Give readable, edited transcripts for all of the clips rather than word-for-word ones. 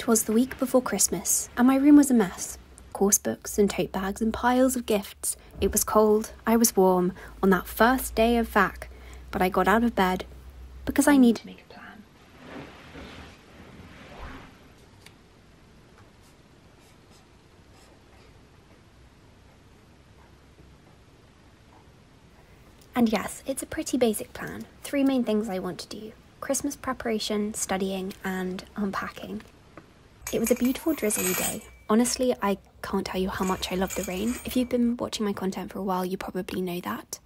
'Twas the week before Christmas, and my room was a mess. Course books and tote bags and piles of gifts. It was cold, I was warm, on that first day of VAC, but I got out of bed because I needed to make a plan. And yes, it's a pretty basic plan. 3 main things I want to do: Christmas preparation, studying, and unpacking. It was a beautiful drizzly day. Honestly, I can't tell you how much I love the rain. If you've been watching my content for a while, you probably know that.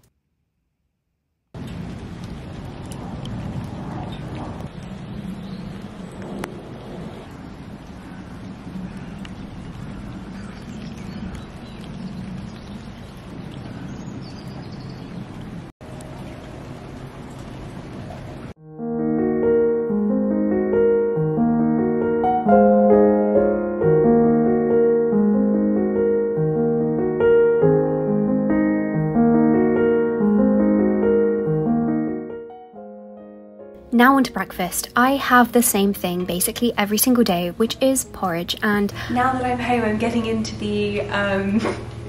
Now on to breakfast. I have the same thing basically every single day, which is porridge, and now that I'm home I'm getting into the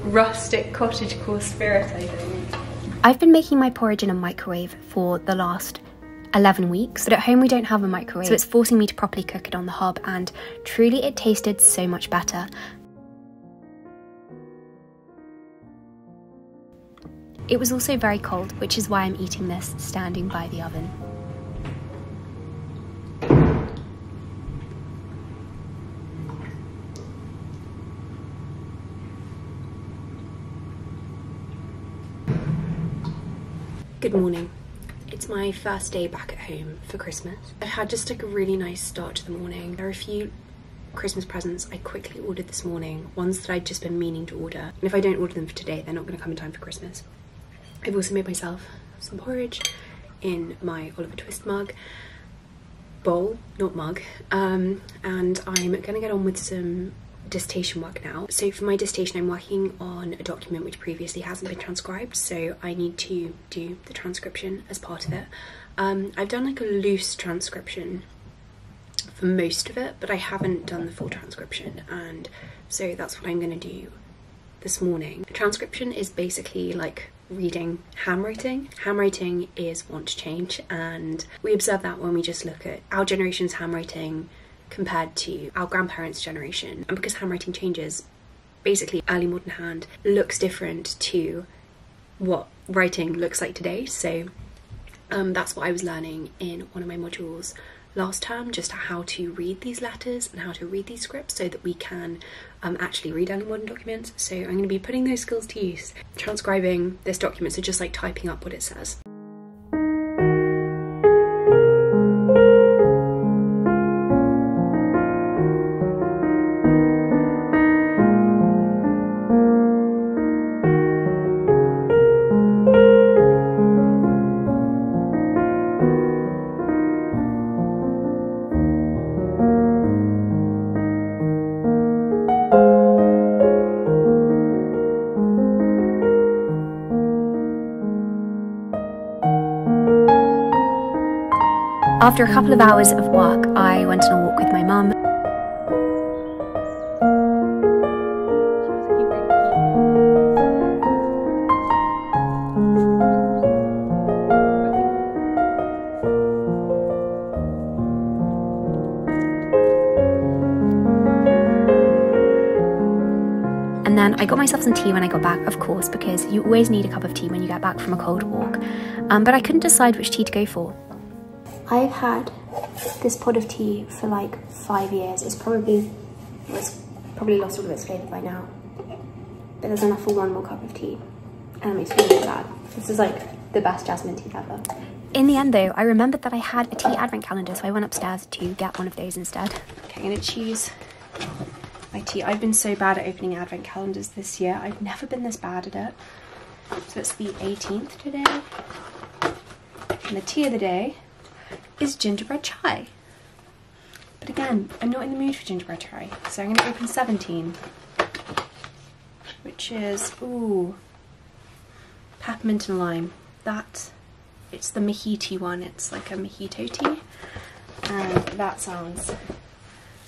rustic cottagecore spirit, I think. I've been making my porridge in a microwave for the last 11 weeks, but at home we don't have a microwave, so it's forcing me to properly cook it on the hob, and truly it tasted so much better. It was also very cold, which is why I'm eating this standing by the oven. Good morning. It's my first day back at home for Christmas. I've had just like a really nice start to the morning. There are a few Christmas presents I quickly ordered this morning, ones that I'd just been meaning to order. And if I don't order them for today, they're not going to come in time for Christmas. I've also made myself some porridge in my Oliver Twist mug. Bowl, not mug. And I'm going to get on with some dissertation work now. So for my dissertation I'm working on a document which previously hasn't been transcribed, so I need to do the transcription as part of it. I've done like a loose transcription for most of it, but I haven't done the full transcription, and so that's what I'm going to do this morning. The transcription is basically like reading handwriting. Handwriting is wont to change, and we observe that when we just look at our generation's handwriting compared to our grandparents' generation. And because handwriting changes, basically early modern hand looks different to what writing looks like today. So that's what I was learning in one of my modules last term, just how to read these letters and how to read these scripts so that we can actually read early modern documents. So I'm going to be putting those skills to use transcribing this document, so just like typing up what it says. After a couple of hours of work, I went on a walk with my mum. And then I got myself some tea when I got back, of course, because you always need a cup of tea when you get back from a cold walk. But I couldn't decide which tea to go for. I've had this pot of tea for like 5 years. It's probably lost all of its flavour by now. But there's enough for one more cup of tea. And it makes me really glad. This is like the best jasmine tea ever. In the end though, I remembered that I had a tea advent calendar, so I went upstairs to get one of those instead. Okay, I'm gonna choose my tea. I've been so bad at opening advent calendars this year. I've never been this bad at it. So it's the 18th today. And the tea of the day is gingerbread chai. But again, I'm not in the mood for gingerbread chai, so I'm going to open 17, which is, ooh, peppermint and lime. It's the mojito one, it's like a mojito tea, and that sounds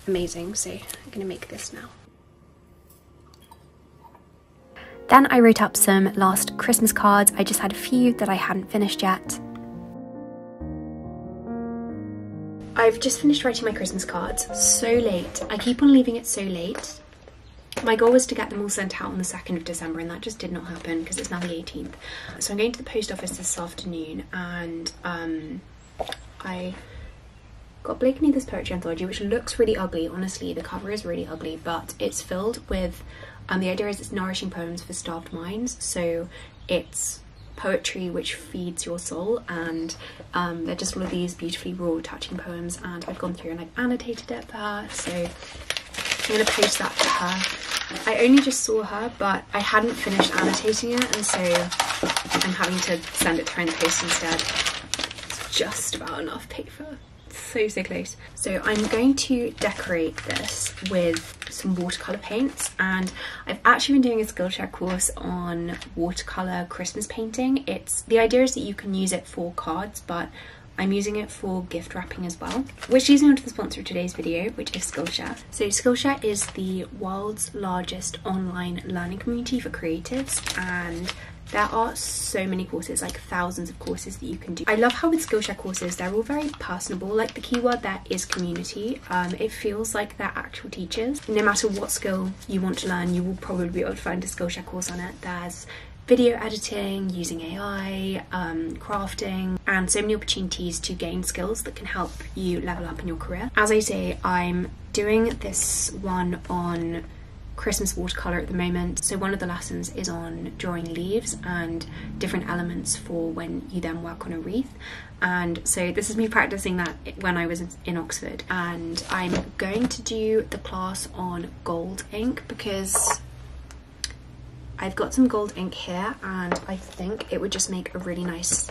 amazing, so I'm gonna make this now. Then I wrote up some last Christmas cards. I just had a few that I hadn't finished yet. I've just finished writing my Christmas cards. So late. I keep on leaving it so late. My goal was to get them all sent out on the 2nd of December, and that just did not happen because it's now the 18th. So I'm going to the post office this afternoon, and I got Blakeney this poetry anthology, which looks really ugly. Honestly, the cover is really ugly, but it's filled with the idea is it's nourishing poems for starved minds. So it's poetry which feeds your soul, and they're just all of these beautifully raw, touching poems, and I've gone through and I've annotated it for her, so I'm going to post that to her. I only just saw her, but I hadn't finished annotating it, and so I'm having to send it to her in the post instead. It's just about enough paper. So close. So I'm going to decorate this with some watercolor paints, and I've actually been doing a Skillshare course on watercolor Christmas painting. The idea is that you can use it for cards, but I'm using it for gift wrapping as well, which leads me on to the sponsor of today's video, which is Skillshare. So Skillshare is the world's largest online learning community for creatives, and there are so many courses, like thousands of courses that you can do. I love how with Skillshare courses, they're all very personable. Like, the keyword there is community. It feels like they're actual teachers. No matter what skill you want to learn, you will probably be able to find a Skillshare course on it. There's video editing, using AI, crafting, and so many opportunities to gain skills that can help you level up in your career. As I say, I'm doing this one on Christmas watercolor at the moment. So one of the lessons is on drawing leaves and different elements for when you then work on a wreath. And so this is me practicing that when I was in Oxford, and I'm going to do the class on gold ink because I've got some gold ink here, and I think it would just make a really nice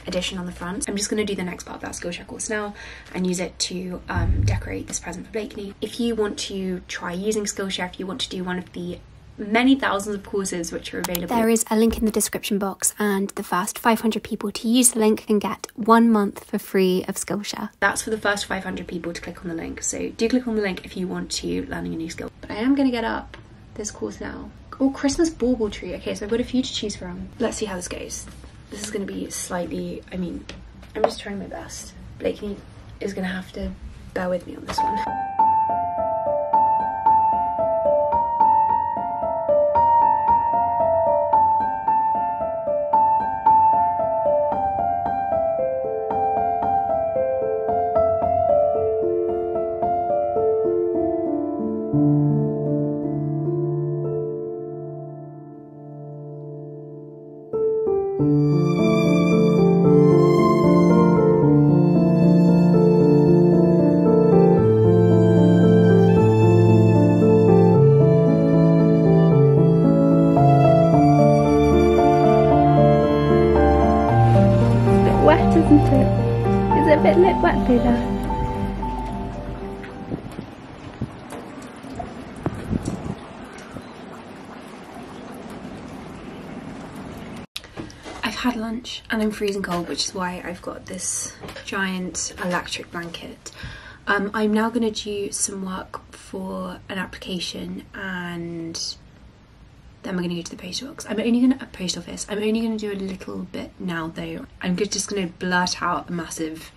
addition on the front. I'm just going to do the next part of that Skillshare course now and use it to decorate this present for Blakeney. If you want to try using Skillshare, if you want to do one of the many thousands of courses which are available, there is a link in the description box, and the first 500 people to use the link can get 1 month for free of Skillshare. That's for the first 500 people to click on the link, so do click on the link if you want to learning a new skill. But I am going to get up this course now. Oh, Christmas bauble tree. Okay, so I've got a few to choose from. Let's see how this goes. This is going to be slightly, I mean, I'm just trying my best. Blakeney is going to have to bear with me on this one. Wet, isn't it? Is it a bit lip wet through there? I've had lunch and I'm freezing cold, which is why I've got this giant electric blanket. I'm now going to do some work for an application, and then we're going to go to the post office. I'm only going to do a little bit now though. I'm just going to blurt out a massive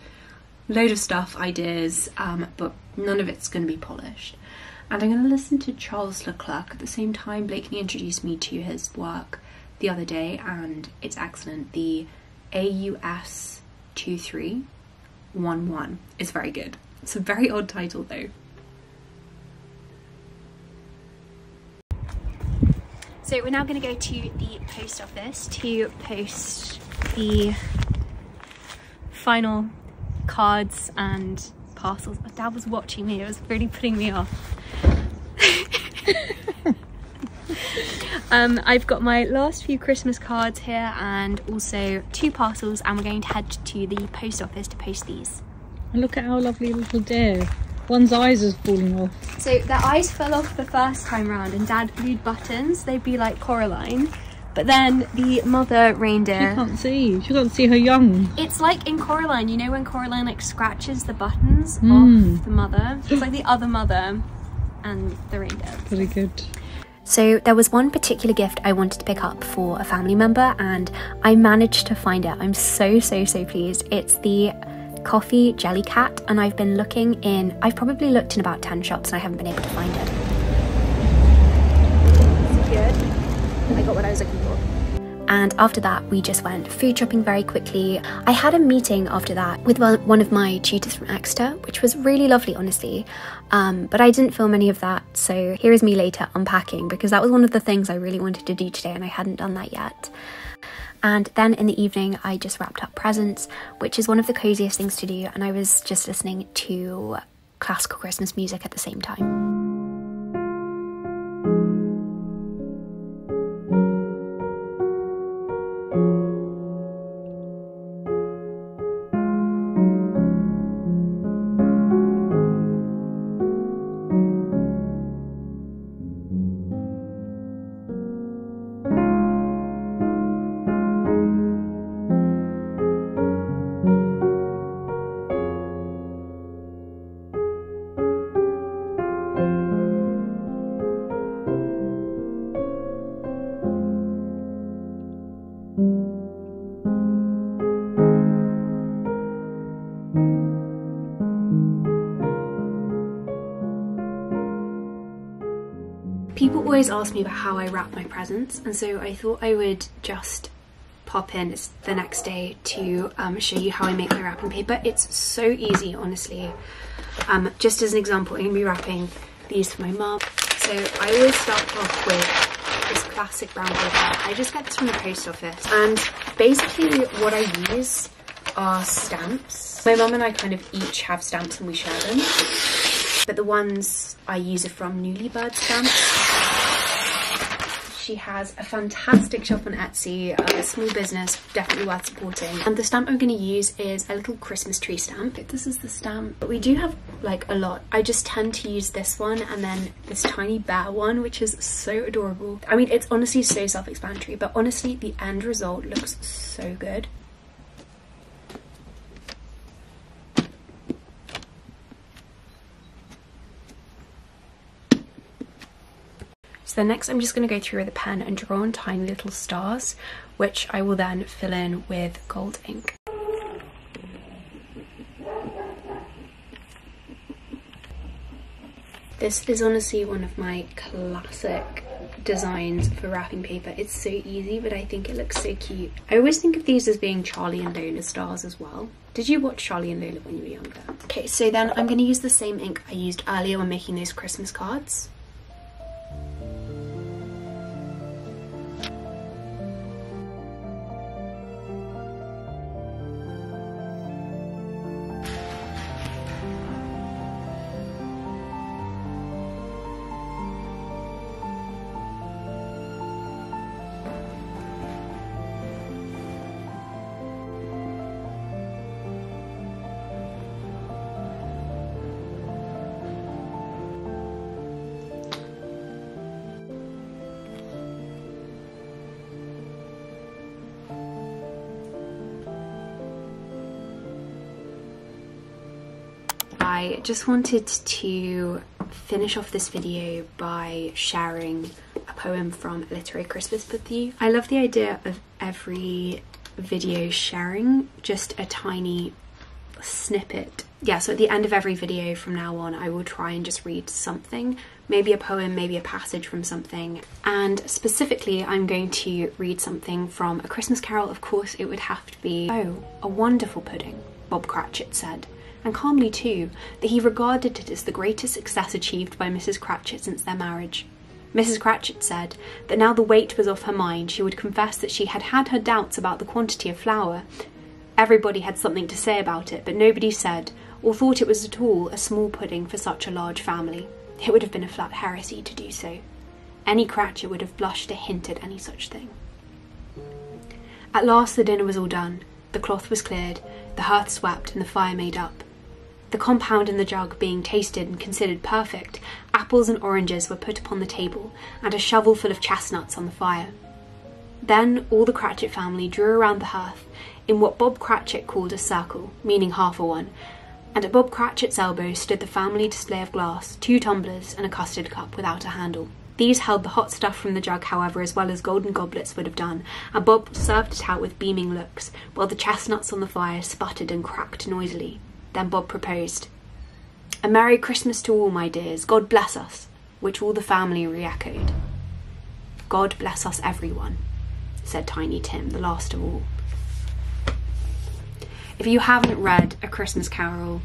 load of stuff, ideas, but none of it's going to be polished. And I'm going to listen to Charles Leclerc at the same time. Blakeney introduced me to his work the other day, and it's excellent. The AUS 2311 is very good. It's a very odd title though. So we're now going to go to the post office to post the final cards and parcels. My dad was watching me, it was really putting me off. I've got my last few Christmas cards here and also 2 parcels, and we're going to head to the post office to post these. Look at our lovely little deer. One's eyes is falling off. So their eyes fell off the first time round, and Dad glued buttons. They'd be like Coraline, But then the mother reindeer... She can't see her young. It's like in Coraline, you know when Coraline like scratches the buttons off the mother? It's like the other mother and the reindeer. Very good. So there was one particular gift I wanted to pick up for a family member and I managed to find it. I'm so pleased. It's the coffee jelly cat and I've probably looked in about 10 shops and I haven't been able to find it. It's good. I got what I was looking for. And after that we just went food shopping very quickly. I had a meeting after that with one of my tutors from Exeter, which was really lovely honestly, but I didn't film any of that, so here is me later unpacking because that was one of the things I really wanted to do today and I hadn't done that yet. And then in the evening I just wrapped up presents, which is one of the coziest things to do, and I was just listening to classical Christmas music at the same time. People always ask me about how I wrap my presents, and so I thought I would just pop in the next day to show you how I make my wrapping paper. It's so easy, honestly. Just as an example, I'm going to be wrapping these for my mum. So I always start off with this classic brown paper. I just get this from the post office, and basically what I use are stamps. My mum and I kind of each have stamps and we share them, but the ones I use are from Newlybird Stamps. She has a fantastic shop on Etsy, a small business, definitely worth supporting. And the stamp I'm going to use is a little Christmas tree stamp. This is the stamp, but we do have like a lot. I just tend to use this one and then this tiny bear one, which is so adorable. I mean, it's honestly so self-explanatory, but honestly, the end result looks so good. So then next I'm just going to go through with a pen and draw on tiny little stars, which I will then fill in with gold ink. This is honestly one of my classic designs for wrapping paper. It's so easy, but I think it looks so cute. I always think of these as being Charlie and Lola stars as well. Did you watch Charlie and Lola when you were younger? Okay, so then I'm going to use the same ink I used earlier when making those Christmas cards. I just wanted to finish off this video by sharing a poem from A Literary Christmas with you. I love the idea of every video sharing just a tiny snippet. Yeah, so at the end of every video from now on, I will try and just read something, maybe a poem, maybe a passage from something. And specifically, I'm going to read something from A Christmas Carol. Of course, it would have to be, "Oh, a wonderful pudding," Bob Cratchit said, and calmly too, that he regarded it as the greatest success achieved by Mrs. Cratchit since their marriage. Mrs. Cratchit said that now the weight was off her mind, she would confess that she had had her doubts about the quantity of flour. Everybody had something to say about it, but nobody said, or thought it was at all a small pudding for such a large family. It would have been a flat heresy to do so. Any Cratchit would have blushed to hint at any such thing. At last the dinner was all done. The cloth was cleared, the hearth swept, and the fire made up. The compound in the jug being tasted and considered perfect, apples and oranges were put upon the table, and a shovel full of chestnuts on the fire. Then all the Cratchit family drew around the hearth in what Bob Cratchit called a circle, meaning half a one, and at Bob Cratchit's elbow stood the family display of glass, 2 tumblers and a custard cup without a handle. These held the hot stuff from the jug, however, as well as golden goblets would have done, and Bob served it out with beaming looks, while the chestnuts on the fire sputtered and cracked noisily. Then Bob proposed, "A Merry Christmas to all, my dears, God bless us," which all the family re-echoed. "God bless us everyone," said Tiny Tim, the last of all. If you haven't read A Christmas Carol,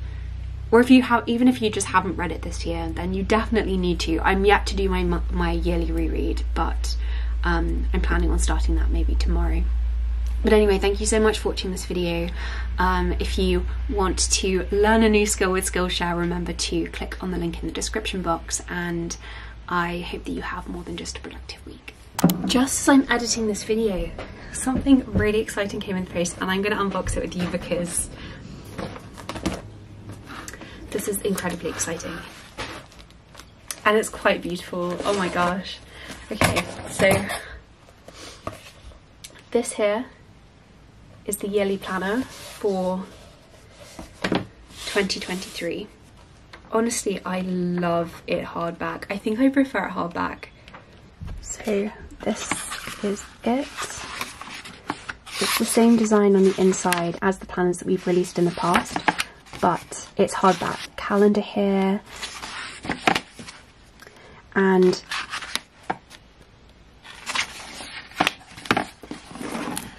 or even if you just haven't read it this year, then you definitely need to. I'm yet to do my yearly reread, but I'm planning on starting that maybe tomorrow. But anyway, thank you so much for watching this video. If you want to learn a new skill with Skillshare, remember to click on the link in the description box, and I hope that you have more than just a productive week. Just as I'm editing this video, something really exciting came in the post, and I'm going to unbox it with you because this is incredibly exciting. And it's quite beautiful. Oh my gosh. Okay, so this here is the yearly planner for 2023. Honestly, I love it hardback. I think I prefer it hardback. So this is it. It's the same design on the inside as the planners that we've released in the past, but it's hardback. Calendar here, and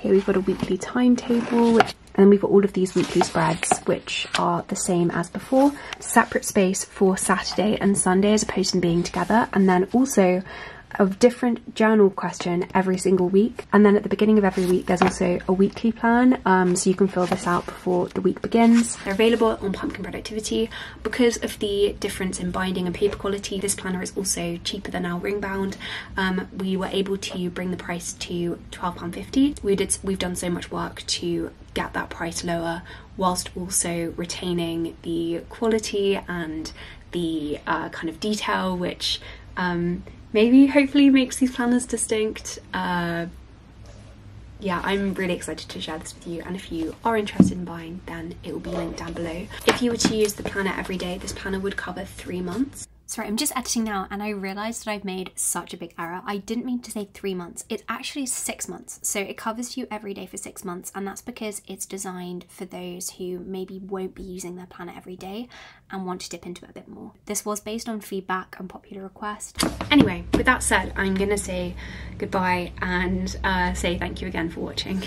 here we've got a weekly timetable, and then we've got all of these weekly spreads, which are the same as before. Separate space for Saturday and Sunday as opposed to them being together, and then also a different journal question every single week. And then at the beginning of every week there's also a weekly plan, so you can fill this out before the week begins. They're available on Pumpkin Productivity. Because of the difference in binding and paper quality, this planner is also cheaper than our ring bound. We were able to bring the price to £12.50. We've done so much work to get that price lower whilst also retaining the quality and the kind of detail, which maybe hopefully makes these planners distinct. Yeah, I'm really excited to share this with you, and if you are interested in buying, then it will be linked down below. If you were to use the planner every day, this planner would cover 3 months. Sorry, I'm just editing now and I realised that I've made such a big error. I didn't mean to say 3 months, it's actually 6 months. So it covers you every day for 6 months, and that's because it's designed for those who maybe won't be using their planner every day and want to dip into it a bit more. This was based on feedback and popular request. Anyway, with that said, I'm gonna say goodbye and say thank you again for watching.